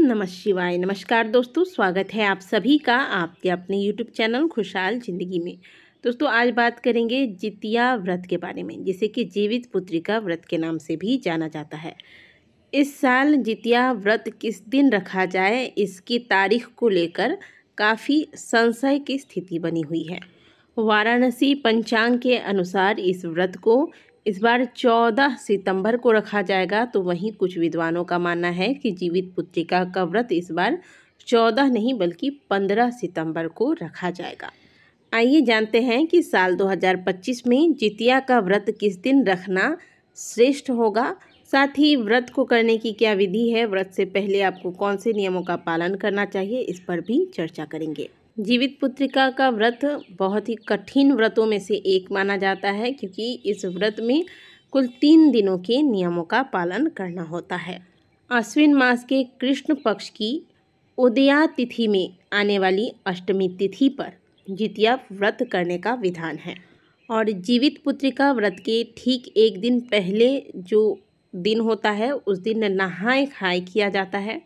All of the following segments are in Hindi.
नमः शिवाय। नमस्कार दोस्तों, स्वागत है आप सभी का आपके अपने YouTube चैनल खुशहाल ज़िंदगी में। दोस्तों, आज बात करेंगे जितिया व्रत के बारे में, जिसे कि जीवित पुत्रिका व्रत के नाम से भी जाना जाता है। इस साल जितिया व्रत किस दिन रखा जाए, इसकी तारीख को लेकर काफ़ी संशय की स्थिति बनी हुई है। वाराणसी पंचांग के अनुसार इस व्रत को इस बार 14 सितंबर को रखा जाएगा, तो वहीं कुछ विद्वानों का मानना है कि जीवित पुत्रिका का व्रत इस बार 14 नहीं बल्कि 15 सितंबर को रखा जाएगा। आइए जानते हैं कि साल 2025 में जितिया का व्रत किस दिन रखना श्रेष्ठ होगा। साथ ही व्रत को करने की क्या विधि है, व्रत से पहले आपको कौन से नियमों का पालन करना चाहिए, इस पर भी चर्चा करेंगे। जीवित पुत्रिका का व्रत बहुत ही कठिन व्रतों में से एक माना जाता है, क्योंकि इस व्रत में कुल 3 दिनों के नियमों का पालन करना होता है। आश्विन मास के कृष्ण पक्ष की उदया तिथि में आने वाली अष्टमी तिथि पर जितिया व्रत करने का विधान है। और जीवित पुत्रिका व्रत के ठीक एक दिन पहले जो दिन होता है, उस दिन नहाय खाए किया जाता है,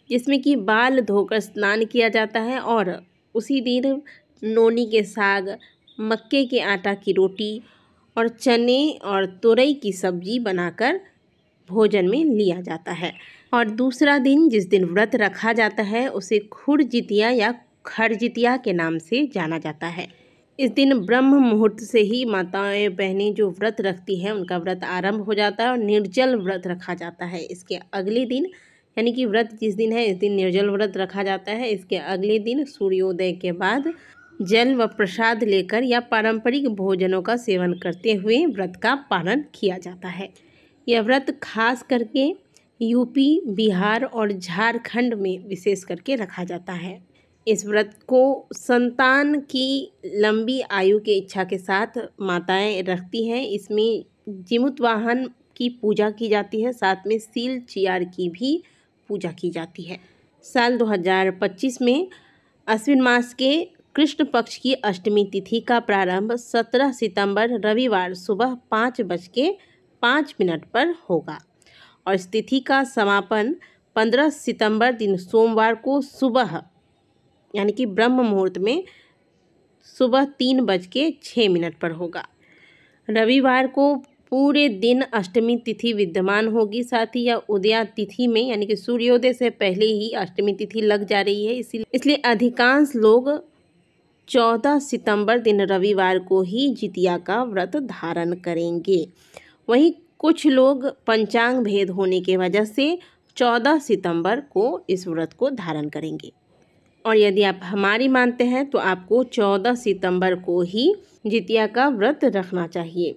जिसमें कि बाल धोकर स्नान किया जाता है और उसी दिन नोनी के साग, मक्के के आटा की रोटी और चने और तुरई की सब्जी बनाकर भोजन में लिया जाता है। और दूसरा दिन जिस दिन व्रत रखा जाता है, उसे खुर जितिया या खर जितिया के नाम से जाना जाता है। इस दिन ब्रह्म मुहूर्त से ही माताएं बहनें जो व्रत रखती हैं, उनका व्रत आरंभ हो जाता है और निर्जल व्रत रखा जाता है। इसके अगले दिन यानी कि व्रत जिस दिन है, इस दिन निर्जल व्रत रखा जाता है। इसके अगले दिन सूर्योदय के बाद जल व प्रसाद लेकर या पारंपरिक भोजनों का सेवन करते हुए व्रत का पालन किया जाता है। यह व्रत खास करके यूपी, बिहार और झारखंड में विशेष करके रखा जाता है। इस व्रत को संतान की लंबी आयु की इच्छा के साथ माताएं रखती हैं। इसमें जीमूत वाहन की पूजा की जाती है, साथ में सील चियार की भी पूजा की जाती है। साल 2025 में अश्विन मास के कृष्ण पक्ष की अष्टमी तिथि का प्रारंभ 17 सितंबर रविवार सुबह 5:05 पर होगा और इस तिथि का समापन 15 सितंबर दिन सोमवार को सुबह यानी कि ब्रह्म मुहूर्त में सुबह 3:06 पर होगा। रविवार को पूरे दिन अष्टमी तिथि विद्यमान होगी। साथ ही यह उदया तिथि में यानी कि सूर्योदय से पहले ही अष्टमी तिथि लग जा रही है, इसलिए अधिकांश लोग 14 सितंबर दिन रविवार को ही जितिया का व्रत धारण करेंगे। वहीं कुछ लोग पंचांग भेद होने की वजह से 14 सितंबर को इस व्रत को धारण करेंगे। और यदि आप हमारी मानते हैं तो आपको 14 सितंबर को ही जितिया का व्रत रखना चाहिए।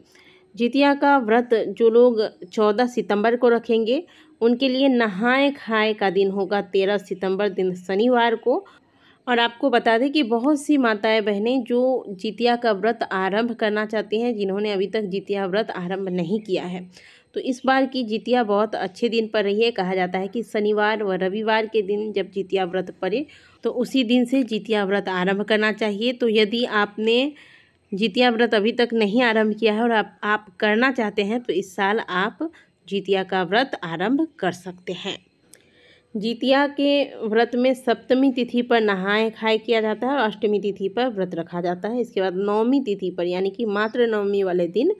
जितिया का व्रत जो लोग 14 सितंबर को रखेंगे, उनके लिए नहाय खाए का दिन होगा 13 सितंबर दिन शनिवार को। और आपको बता दें कि बहुत सी माताएं बहनें जो जितिया का व्रत आरंभ करना चाहती हैं, जिन्होंने अभी तक जितिया व्रत आरंभ नहीं किया है, तो इस बार की जितिया बहुत अच्छे दिन पर रही है। कहा जाता है कि शनिवार व रविवार के दिन जब जितिया व्रत पड़े, तो उसी दिन से जितिया व्रत आरंभ करना चाहिए। तो यदि आपने जितिया व्रत अभी तक नहीं आरंभ किया है और आप करना चाहते हैं, तो इस साल आप जितिया का व्रत आरंभ कर सकते हैं। जितिया के व्रत में सप्तमी तिथि पर नहाय खाए किया जाता है और अष्टमी तिथि पर व्रत रखा जाता है। इसके बाद नवमी तिथि पर यानी कि मातृ नवमी वाले दिन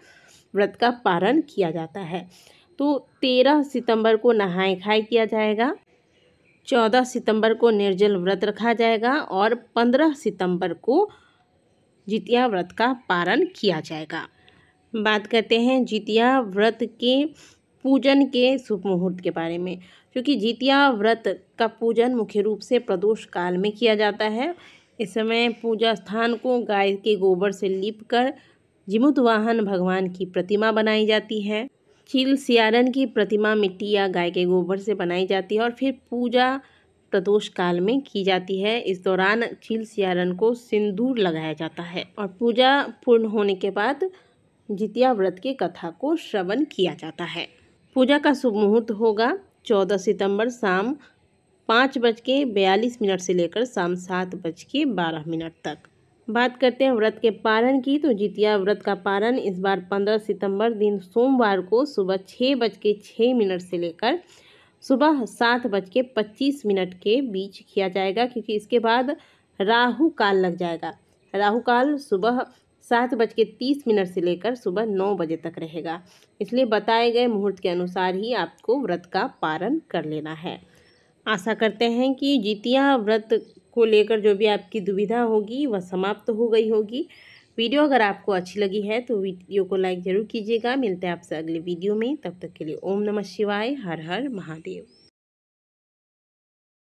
व्रत का पारण किया जाता है। तो 13 सितंबर को नहाय खाए किया जाएगा, 14 सितंबर को निर्जल व्रत रखा जाएगा और 15 सितंबर को जितिया व्रत का पारण किया जाएगा। बात करते हैं जितिया व्रत के पूजन के शुभ मुहूर्त के बारे में, क्योंकि जितिया व्रत का पूजन मुख्य रूप से प्रदोष काल में किया जाता है। इस समय पूजा स्थान को गाय के गोबर से लीपकर जीमूत वाहन भगवान की प्रतिमा बनाई जाती है। चील सियारन की प्रतिमा मिट्टी या गाय के गोबर से बनाई जाती है और फिर पूजा प्रदोष काल में की जाती है। इस दौरान चील सियारन को सिंदूर लगाया जाता है और पूजा पूर्ण होने के बाद जितिया व्रत की कथा को श्रवण किया जाता है। पूजा का शुभ मुहूर्त होगा 14 सितंबर शाम 5:42 से लेकर शाम 7:12 तक। बात करते हैं व्रत के पारण की, तो जितिया व्रत का पारण इस बार 15 सितंबर दिन सोमवार को सुबह 6:06 से लेकर सुबह 7:25 के बीच किया जाएगा, क्योंकि इसके बाद राहु काल लग जाएगा। राहु काल सुबह 7:30 से लेकर सुबह 9 बजे तक रहेगा। इसलिए बताए गए मुहूर्त के अनुसार ही आपको व्रत का पारण कर लेना है। आशा करते हैं कि जितिया व्रत को लेकर जो भी आपकी दुविधा होगी वह समाप्त हो गई होगी। वीडियो अगर आपको अच्छी लगी है तो वीडियो को लाइक ज़रूर कीजिएगा। मिलते हैं आपसे अगले वीडियो में, तब तक के लिए ओम नमः शिवाय, हर हर महादेव।